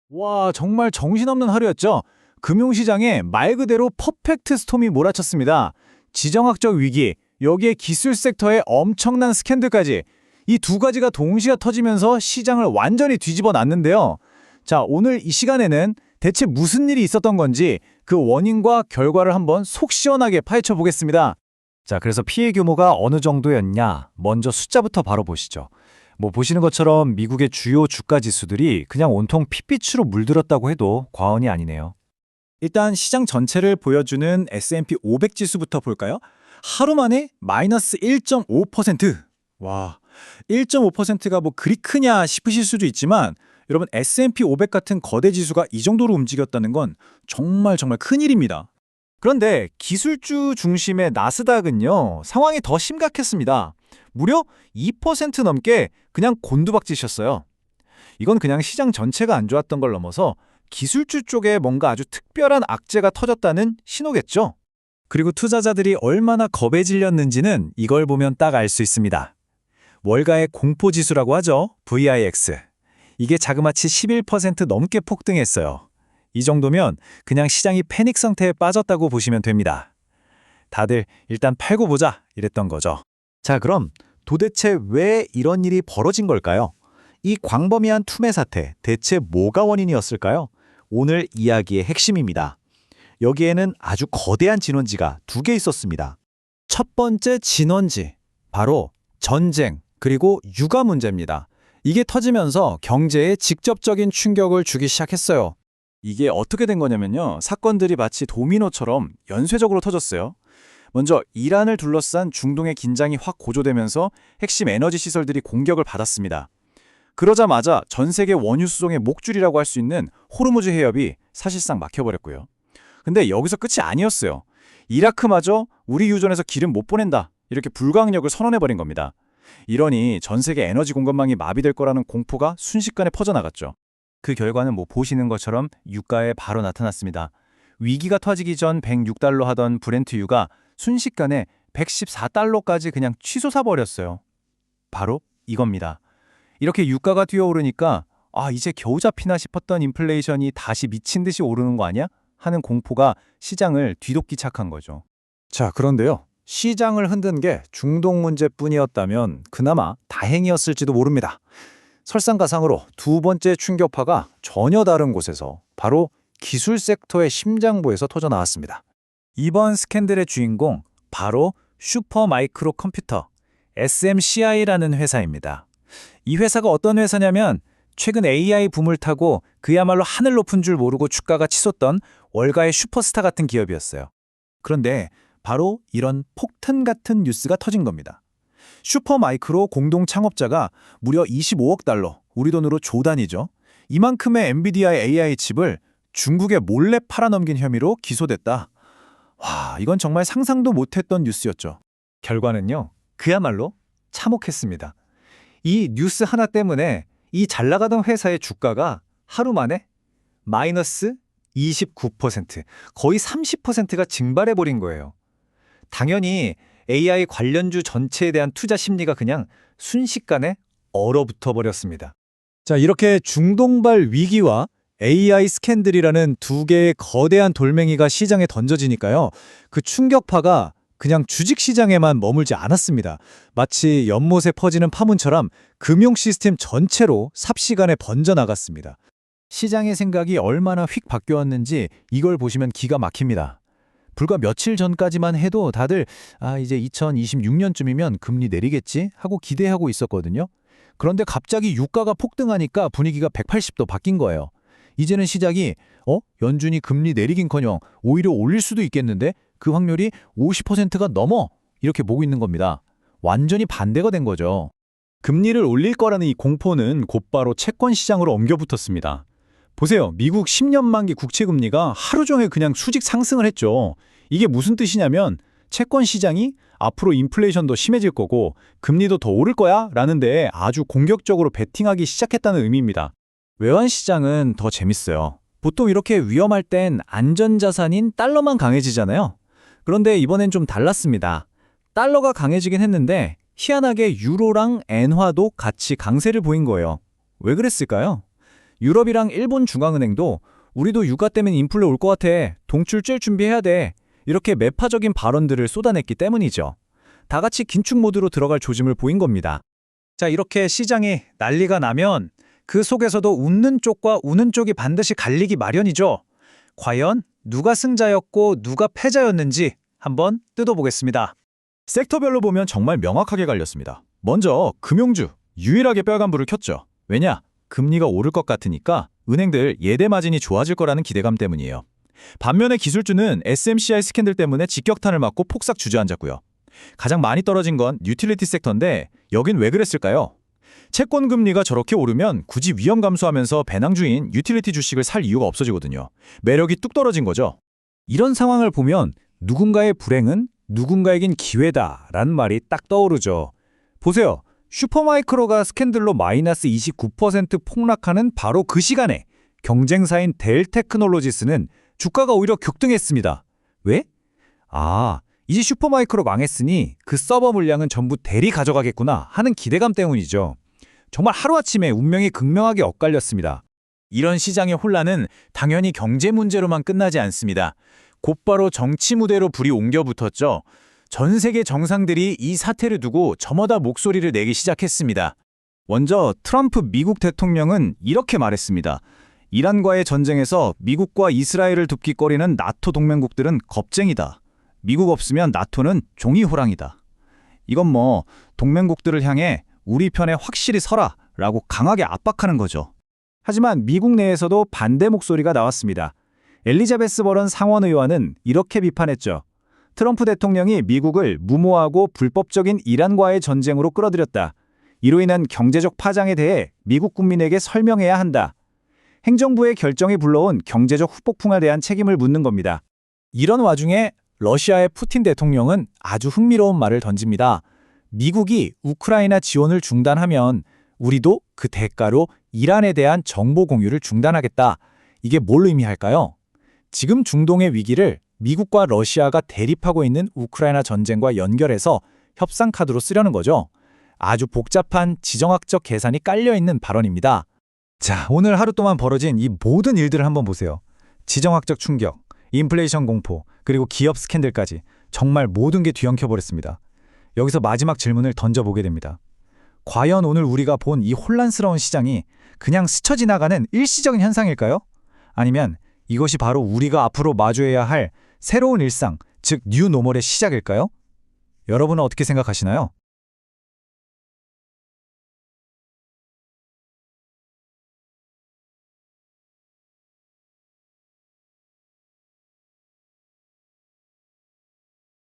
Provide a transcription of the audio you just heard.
와, 정말 정신없는 하루였죠. 금융시장에 말 그대로 퍼펙트 스톰이 몰아쳤습니다. 지정학적 위기, 여기에 기술 섹터의 엄청난 스캔들까지 이 두 가지가 동시에 터지면서 시장을 완전히 뒤집어 놨는데요. 자, 오늘 이 시간에는 대체 무슨 일이 있었던 건지 그 원인과 결과를 한번 속 시원하게 파헤쳐 보겠습니다. 자, 그래서 피해 규모가 어느 정도였냐? 먼저 숫자부터 바로 보시죠. 보시는 것처럼 미국의 주요 주가 지수들이 그냥 온통 핏빛으로 물들었다고 해도 과언이 아니네요. 일단 시장 전체를 보여주는 S&P 500 지수부터 볼까요? 하루 만에 마이너스 1.5%. 와, 1.5%가 그리 크냐 싶으실 수도 있지만 여러분 S&P 500 같은 거대 지수가 이 정도로 움직였다는 건 정말 큰일입니다. 그런데 기술주 중심의 나스닥은요, 상황이 더 심각했습니다. 무려 2% 넘게 그냥 곤두박질이셨어요. 이건 그냥 시장 전체가 안 좋았던 걸 넘어서 기술주 쪽에 뭔가 아주 특별한 악재가 터졌다는 신호겠죠. 그리고 투자자들이 얼마나 겁에 질렸는지는 이걸 보면 딱 알 수 있습니다. 월가의 공포지수라고 하죠. VIX. 이게 자그마치 11% 넘게 폭등했어요. 이 정도면 그냥 시장이 패닉 상태에 빠졌다고 보시면 됩니다. 다들 일단 팔고 보자 이랬던 거죠. 자, 그럼 도대체 왜 이런 일이 벌어진 걸까요? 이 광범위한 투매 사태, 대체 뭐가 원인이었을까요? 오늘 이야기의 핵심입니다. 여기에는 아주 거대한 진원지가 두 개 있었습니다. 첫 번째 진원지, 바로 전쟁, 그리고 육아 문제입니다. 이게 터지면서 경제에 직접적인 충격을 주기 시작했어요. 이게 어떻게 된 거냐면요. 사건들이 마치 도미노처럼 연쇄적으로 터졌어요. 먼저 이란을 둘러싼 중동의 긴장이 확 고조되면서 핵심 에너지 시설들이 공격을 받았습니다. 그러자마자 전 세계 원유 수송의 목줄이라고 할 수 있는 호르무즈 해협이 사실상 막혀버렸고요. 근데 여기서 끝이 아니었어요. 이라크마저 우리 유전에서 기름 못 보낸다, 이렇게 불가항력을 선언해버린 겁니다. 이러니 전 세계 에너지 공급망이 마비될 거라는 공포가 순식간에 퍼져나갔죠. 그 결과는 보시는 것처럼 유가에 바로 나타났습니다. 위기가 터지기 전 106달러 하던 브렌트유가 순식간에 114달러까지 그냥 치솟아버렸어요. 바로 이겁니다. 이렇게 유가가 뛰어오르니까 이제 겨우 잡히나 싶었던 인플레이션이 다시 미친 듯이 오르는 거 아니야? 하는 공포가 시장을 뒤덮기 시작한 거죠. 자, 그런데요. 시장을 흔든 게 중동 문제뿐이었다면 그나마 다행이었을지도 모릅니다. 설상가상으로 두 번째 충격파가 전혀 다른 곳에서 바로 기술 섹터의 심장부에서 터져나왔습니다. 이번 스캔들의 주인공 바로 슈퍼마이크로 컴퓨터, SMCI라는 회사입니다. 이 회사가 어떤 회사냐면 최근 AI 붐을 타고 그야말로 하늘 높은 줄 모르고 주가가 치솟던 월가의 슈퍼스타 같은 기업이었어요. 그런데 바로 이런 폭탄 같은 뉴스가 터진 겁니다. 슈퍼마이크로 공동 창업자가 무려 25억 달러, 우리 돈으로 조 단위죠. 이만큼의 엔비디아의 AI 칩을 중국에 몰래 팔아넘긴 혐의로 기소됐다. 와, 이건 정말 상상도 못했던 뉴스였죠. 결과는요, 그야말로 참혹했습니다. 이 뉴스 하나 때문에 이 잘 나가던 회사의 주가가 하루 만에 마이너스 29%, 거의 30%가 증발해버린 거예요. 당연히 AI 관련주 전체에 대한 투자 심리가 그냥 순식간에 얼어붙어 버렸습니다. 자, 이렇게 중동발 위기와 AI 스캔들이라는 두 개의 거대한 돌멩이가 시장에 던져지니까요. 그 충격파가 그냥 주식시장에만 머물지 않았습니다. 마치 연못에 퍼지는 파문처럼 금융 시스템 전체로 삽시간에 번져나갔습니다. 시장의 생각이 얼마나 휙 바뀌었는지 이걸 보시면 기가 막힙니다. 불과 며칠 전까지만 해도 다들 이제 2026년쯤이면 금리 내리겠지 하고 기대하고 있었거든요. 그런데 갑자기 유가가 폭등하니까 분위기가 180도 바뀐 거예요. 이제는 시작이 연준이 금리 내리긴커녕 오히려 올릴 수도 있겠는데 그 확률이 50%가 넘어, 이렇게 보고 있는 겁니다. 완전히 반대가 된 거죠. 금리를 올릴 거라는 이 공포는 곧바로 채권 시장으로 옮겨붙었습니다. 보세요. 미국 10년 만기 국채 금리가 하루 종일 그냥 수직 상승을 했죠. 이게 무슨 뜻이냐면 채권 시장이 앞으로 인플레이션도 심해질 거고 금리도 더 오를 거야 라는 데에 아주 공격적으로 베팅하기 시작했다는 의미입니다. 외환 시장은 더 재밌어요. 보통 이렇게 위험할 땐 안전자산인 달러만 강해지잖아요. 그런데 이번엔 좀 달랐습니다. 달러가 강해지긴 했는데 희한하게 유로랑 엔화도 같이 강세를 보인 거예요. 왜 그랬을까요? 유럽이랑 일본 중앙은행도 우리도 유가 때문에 인플레 올 것 같아. 동출 쬐 준비해야 돼. 이렇게 매파적인 발언들을 쏟아냈기 때문이죠. 다 같이 긴축 모드로 들어갈 조짐을 보인 겁니다. 자, 이렇게 시장이 난리가 나면 그 속에서도 웃는 쪽과 우는 쪽이 반드시 갈리기 마련이죠. 과연 누가 승자였고 누가 패자였는지 한번 뜯어보겠습니다. 섹터별로 보면 정말 명확하게 갈렸습니다. 먼저 금융주, 유일하게 빨간불을 켰죠. 왜냐? 금리가 오를 것 같으니까 은행들 예대 마진이 좋아질 거라는 기대감 때문이에요. 반면에 기술주는 SMCI 스캔들 때문에 직격탄을 맞고 폭삭 주저앉았고요. 가장 많이 떨어진 건 유틸리티 섹터인데 여긴 왜 그랬을까요? 채권 금리가 저렇게 오르면 굳이 위험 감수하면서 배낭주인 유틸리티 주식을 살 이유가 없어지거든요. 매력이 뚝 떨어진 거죠. 이런 상황을 보면 누군가의 불행은 누군가에겐 기회다라는 말이 딱 떠오르죠. 보세요. 슈퍼마이크로가 스캔들로 마이너스 29% 폭락하는 바로 그 시간에 경쟁사인 델테크놀로지스는 주가가 오히려 급등했습니다. 왜? 이제 슈퍼마이크로 망했으니 그 서버 물량은 전부 델이 가져가겠구나 하는 기대감 때문이죠. 정말 하루아침에 운명이 극명하게 엇갈렸습니다. 이런 시장의 혼란은 당연히 경제 문제로만 끝나지 않습니다. 곧바로 정치 무대로 불이 옮겨 붙었죠. 전 세계 정상들이 이 사태를 두고 저마다 목소리를 내기 시작했습니다. 먼저 트럼프 미국 대통령은 이렇게 말했습니다. 이란과의 전쟁에서 미국과 이스라엘을 돕기거리는 나토 동맹국들은 겁쟁이다. 미국 없으면 나토는 종이호랑이다. 이건 동맹국들을 향해 우리 편에 확실히 서라 라고 강하게 압박하는 거죠. 하지만 미국 내에서도 반대 목소리가 나왔습니다. 엘리자베스 버런 상원의원은 이렇게 비판했죠. 트럼프 대통령이 미국을 무모하고 불법적인 이란과의 전쟁으로 끌어들였다. 이로 인한 경제적 파장에 대해 미국 국민에게 설명해야 한다. 행정부의 결정이 불러온 경제적 후폭풍에 대한 책임을 묻는 겁니다. 이런 와중에 러시아의 푸틴 대통령은 아주 흥미로운 말을 던집니다. 미국이 우크라이나 지원을 중단하면 우리도 그 대가로 이란에 대한 정보 공유를 중단하겠다. 이게 뭘 의미할까요? 지금 중동의 위기를 미국과 러시아가 대립하고 있는 우크라이나 전쟁과 연결해서 협상 카드로 쓰려는 거죠. 아주 복잡한 지정학적 계산이 깔려있는 발언입니다. 자, 오늘 하루 동안 벌어진 이 모든 일들을 한번 보세요. 지정학적 충격, 인플레이션 공포, 그리고 기업 스캔들까지 정말 모든 게 뒤엉켜버렸습니다. 여기서 마지막 질문을 던져보게 됩니다. 과연 오늘 우리가 본 이 혼란스러운 시장이 그냥 스쳐 지나가는 일시적인 현상일까요? 아니면 이것이 바로 우리가 앞으로 마주해야 할 새로운 일상, 즉 뉴노멀의 시작일까요? 여러분은 어떻게 생각하시나요?